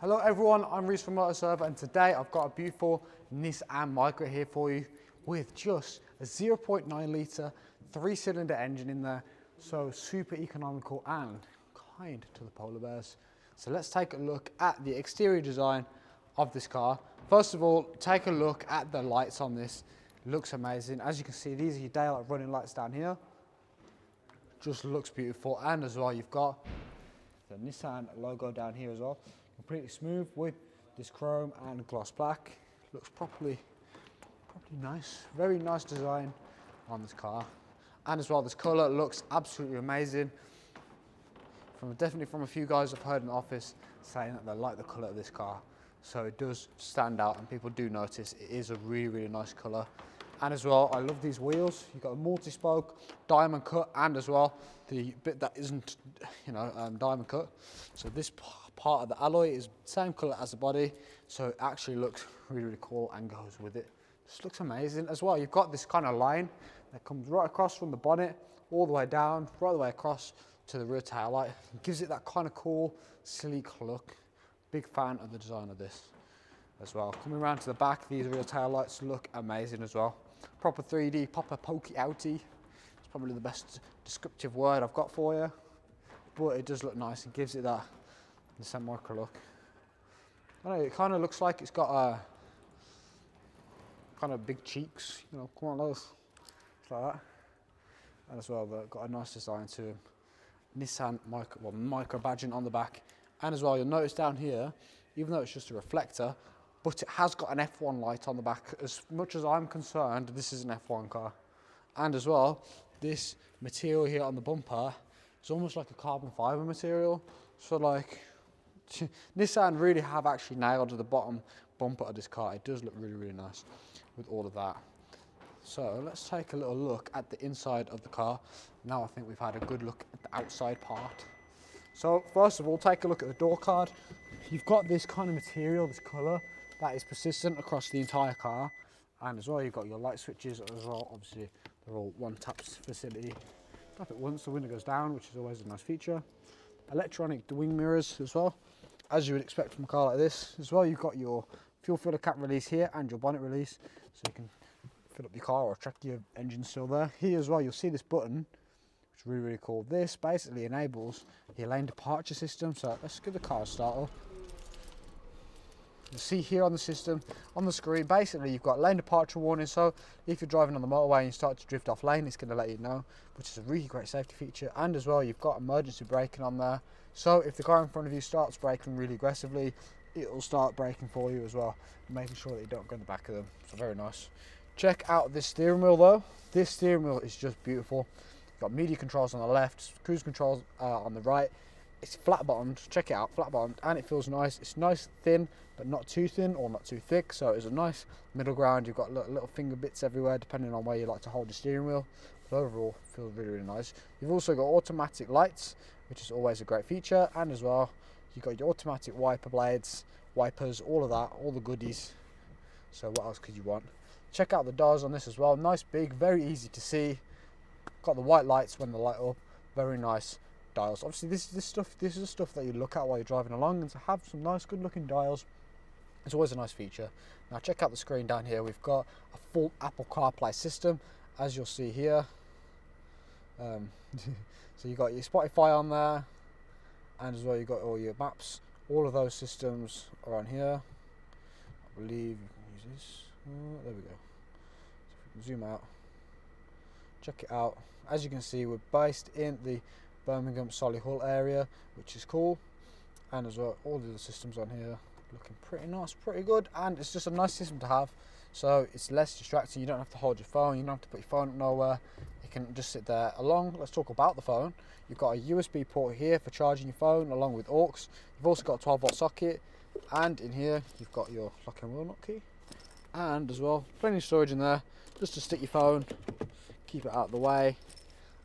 Hello everyone, I'm Reese from MotorServe, and today I've got a beautiful Nissan Micra here for you with just a 0.9 litre 3-cylinder engine in there, so super economical and kind to the polar bears. So let's take a look at the exterior design of this car. First of all, take a look at the lights on this. It looks amazing. As you can see, these are your daylight running lights down here. Just looks beautiful, and as well you've got the Nissan logo down here as well. Completely smooth with this chrome and gloss black. Looks properly nice. Very nice design on this car. And as well, this colour looks absolutely amazing. Definitely from a few guys I've heard in the office saying that they like the colour of this car. So it does stand out and people do notice it is a really nice colour. And as well, I love these wheels. You've got a multi-spoke, diamond cut, and as well, the bit that isn't, diamond cut. So this part of the alloy is the same colour as the body, so it actually looks really cool and goes with it. Just looks amazing. As well, you've got this kind of line that comes right across from the bonnet, all the way down, right the way across to the rear tail light. It gives it that kind of cool, sleek look. Big fan of the design of this as well. Coming around to the back, these rear tail lights look amazing as well. Proper 3D, proper pokey outy. It's probably the best descriptive word I've got for you, but it does look nice and gives it that Nissan Micra look. I don't know, it kind of looks like it's got a kind of big cheeks, come on those, it's like that. And as well, they've got a nice design to them. Nissan Micra badging on the back. And as well, you'll notice down here, even though it's just a reflector, but it has got an F1 light on the back. As much as I'm concerned, this is an F1 car. And as well, this material here on the bumper is almost like a carbon fibre material. So like, Nissan really have actually nailed the bottom bumper of this car. It does look really nice with all of that. So let's take a little look at the inside of the car. Now I think we've had a good look at the outside part. So first of all, take a look at the door card. You've got this kind of material, this colour, that is persistent across the entire car. And as well, you've got your light switches as well. Obviously, they're all one-tap facility. Tap it once, the window goes down, which is always a nice feature. Electronic wing mirrors as well, as you would expect from a car like this. As well, you've got your fuel filter cap release here and your bonnet release, so you can fill up your car or check your engine still there. Here as well, you'll see this button, which is really cool. This basically enables your lane departure system. So let's give the car a start up. You'll see here on the system, on the screen, basically you've got lane departure warning. So if you're driving on the motorway and you start to drift off lane, it's going to let you know, which is a really great safety feature. And as well, you've got emergency braking on there. So if the car in front of you starts braking really aggressively, it'll start braking for you as well, making sure that you don't go in the back of them. So very nice. Check out this steering wheel though. This steering wheel is just beautiful. You've got media controls on the left, cruise controls on the right. It's flat bottomed, check it out, flat bottomed, and it feels nice. It's nice thin, but not too thin or not too thick, so it's a nice middle ground. You've got little finger bits everywhere depending on where you like to hold the steering wheel, but overall it feels really nice. You've also got automatic lights, which is always a great feature, and as well you've got your automatic wiper blades, wipers, all of that, all the goodies. So what else could you want? Check out the doors on this as well. Nice, big, very easy to see. Got the white lights when they light up. Very nice dials. Obviously, this is the stuff that you look at while you're driving along, and to have some nice, good-looking dials, it's always a nice feature. Now, check out the screen down here. We've got a full Apple CarPlay system, as you'll see here. So you've got your Spotify on there, and as well you've got all your maps. All of those systems are on here. I believe you can use this. There we go. So if we can zoom out, check it out. As you can see, we're based in the Birmingham Solihull area, which is cool. And as well, all the other systems on here looking pretty nice, pretty good, and it's just a nice system to have. So it's less distracting. You don't have to hold your phone, you don't have to put your phone up nowhere. You can just sit there along. Let's talk about the phone. You've got a USB port here for charging your phone along with aux. You've also got a 12-volt socket, and in here you've got your lock and wheel nut key. And as well, plenty of storage in there just to stick your phone, keep it out of the way.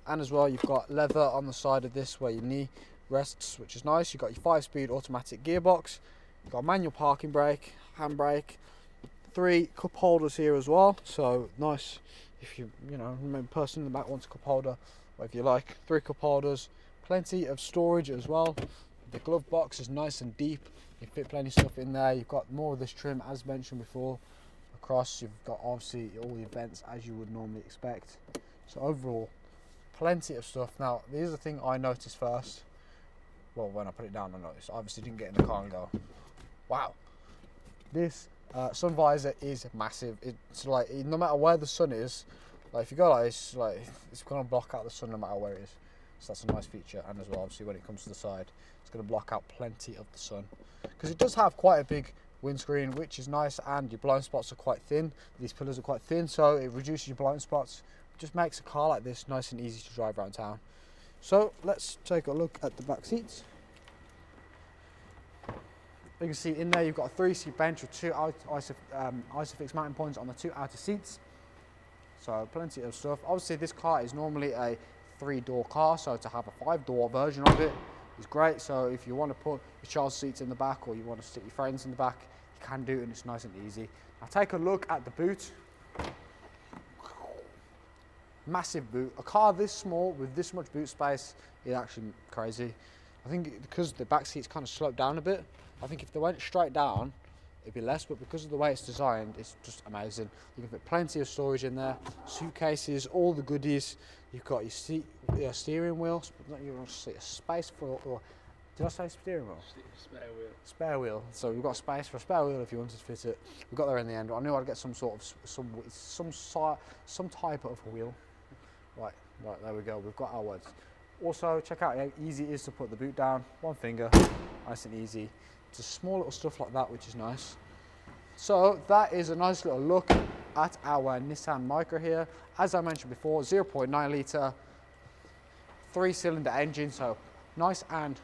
And as well, you've got leather on the side of this where your knee rests, which is nice. You've got your 5-speed automatic gearbox. You've got a manual parking brake, handbrake, 3 cup holders here as well. So nice if maybe person in the back wants a cup holder, or if you like, 3 cup holders. Plenty of storage as well. The glove box is nice and deep. You fit plenty of stuff in there. You've got more of this trim, as mentioned before. Across, you've got obviously all the vents as you would normally expect. So overall, plenty of stuff. Now, here's the thing I noticed first. Well, when I put it down, I noticed. I obviously didn't get in the car and go, wow. This sun visor is massive. It's like, no matter where the sun is, like if you go like this, like it's gonna block out the sun no matter where it is. So that's a nice feature. And as well, obviously when it comes to the side, it's gonna block out plenty of the sun. Because it does have quite a big windscreen, which is nice, and your blind spots are quite thin. These pillars are quite thin, so it reduces your blind spots. It just makes a car like this nice and easy to drive around town. So let's take a look at the back seats. You can see in there you've got a 3-seat bench with 2 Isofix mounting points on the 2 outer seats. So plenty of stuff. Obviously this car is normally a 3-door car, so to have a 5-door version of it is great. So if you want to put your child seats in the back, or you want to stick your friends in the back, you can do it, and it's nice and easy. Now take a look at the boot. Massive boot. A car this small with this much boot space is actually crazy. I think because the back seats kind of slope down a bit, I think if they went straight down, it'd be less, but because of the way it's designed, it's just amazing. You can fit plenty of storage in there, suitcases, all the goodies. You've got your steering wheel, you want to see a space for, or did I say steering wheel? Spare wheel. Spare wheel. So we've got space for a spare wheel if you wanted to fit it. We got there in the end. I knew I'd get some sort of some type of wheel. Right, there we go. We've got our words. Also, check out how easy it is to put the boot down. One finger, nice and easy. Just small little stuff like that, which is nice. So that is a nice little look at our Nissan Micra here. As I mentioned before, 0.9 litre, 3-cylinder engine, so nice and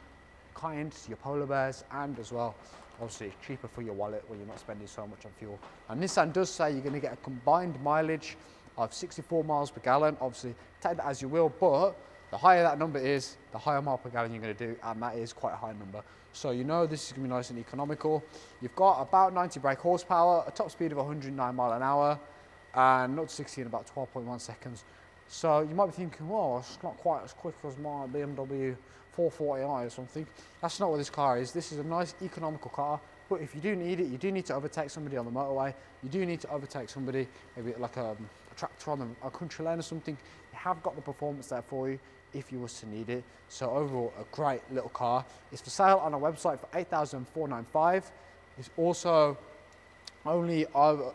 kind to your polar bears, and as well, obviously it's cheaper for your wallet when you're not spending so much on fuel. And Nissan does say you're going to get a combined mileage of 64 miles per gallon. Obviously, take that as you will, but the higher that number is, the higher mile per gallon you're going to do, and that is quite a high number. So you know this is going to be nice and economical. You've got about 90 brake horsepower, a top speed of 109 mile an hour, and 0 to 60 in about 12.1 seconds. So you might be thinking, well, it's not quite as quick as my BMW 440i or something. That's not what this car is. This is a nice economical car, but if you do need it, you do need to overtake somebody on the motorway. You do need to overtake somebody, maybe like a tractor on a country lane or something. You have got the performance there for you if you was to need it. So overall, a great little car. It's for sale on our website for $8,495. It's also only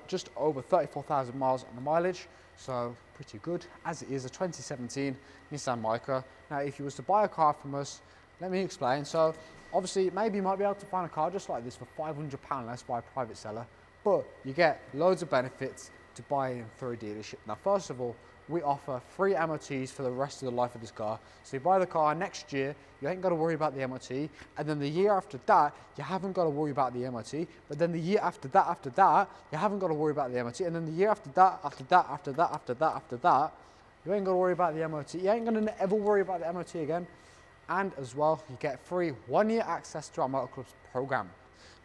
just over 34,000 miles on the mileage, so pretty good, as it is a 2017 Nissan Micra. Now, if you was to buy a car from us, let me explain. So obviously, maybe you might be able to find a car just like this for £500 less by a private seller, but you get loads of benefits to buy in through a dealership. Now, first of all, we offer free MOTs for the rest of the life of this car. So you buy the car next year, you ain't got to worry about the MOT, and then the year after that, you haven't got to worry about the MOT, but then the year after that, you haven't got to worry about the MOT, and then the year after that, you ain't got to worry about the MOT. You ain't going to ever worry about the MOT again. And as well, you get free 1-year access to our Motor Club's program.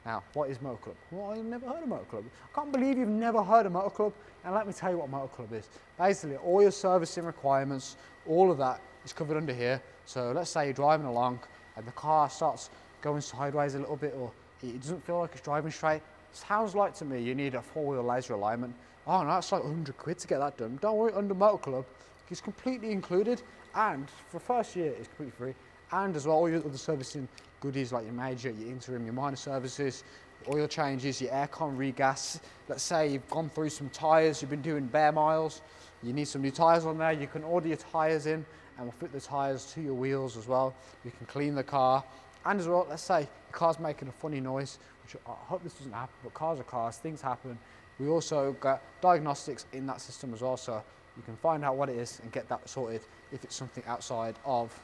Now, what is Motor Club? Well, I've never heard of Motor Club. I can't believe you've never heard of Motor Club. And let me tell you what Motor Club is. Basically, all your servicing requirements, all of that is covered under here. So let's say you're driving along and the car starts going sideways a little bit, or it doesn't feel like it's driving straight. Sounds like to me you need a 4-wheel laser alignment. Oh, no, that's like 100 quid to get that done. Don't worry, under Motor Club, it's completely included. And for the first year, it's completely free. And as well, all your other servicing goodies like your major, your interim, your minor services, oil changes, your aircon regas. Let's say you've gone through some tyres, you've been doing bare miles, you need some new tyres on there, you can order your tyres in and we'll fit the tyres to your wheels as well. You can clean the car. And as well, let's say your car's making a funny noise, which I hope this doesn't happen, but cars are cars, things happen. We also got diagnostics in that system as well, so you can find out what it is and get that sorted if it's something outside of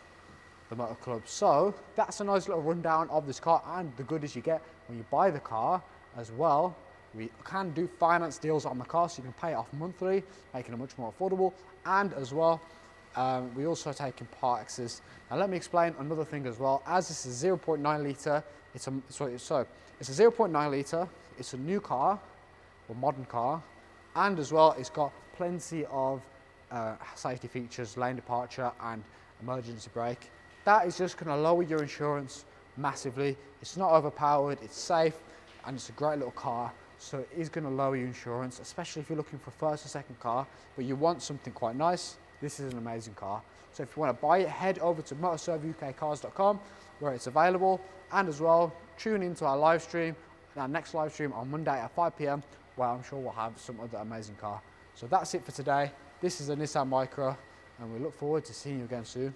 the Motor Club. So that's a nice little rundown of this car and the goodies you get when you buy the car as well. We can do finance deals on the car, so you can pay it off monthly, making it much more affordable. And as well, we also take in part X's. Now let me explain another thing as well. As this is 0.9 litre, it's a 0.9 litre, it's a new car, or modern car, and as well it's got plenty of safety features, lane departure and emergency brake. That is just going to lower your insurance massively. It's not overpowered, it's safe, and it's a great little car. So it is going to lower your insurance, especially if you're looking for a first or second car, but you want something quite nice. This is an amazing car. So if you want to buy it, head over to motorserveukcars.com where it's available, and as well, tune into our live stream, our next live stream on Monday at 5 p.m, where I'm sure we'll have some other amazing car. So that's it for today. This is a Nissan Micra, and we look forward to seeing you again soon.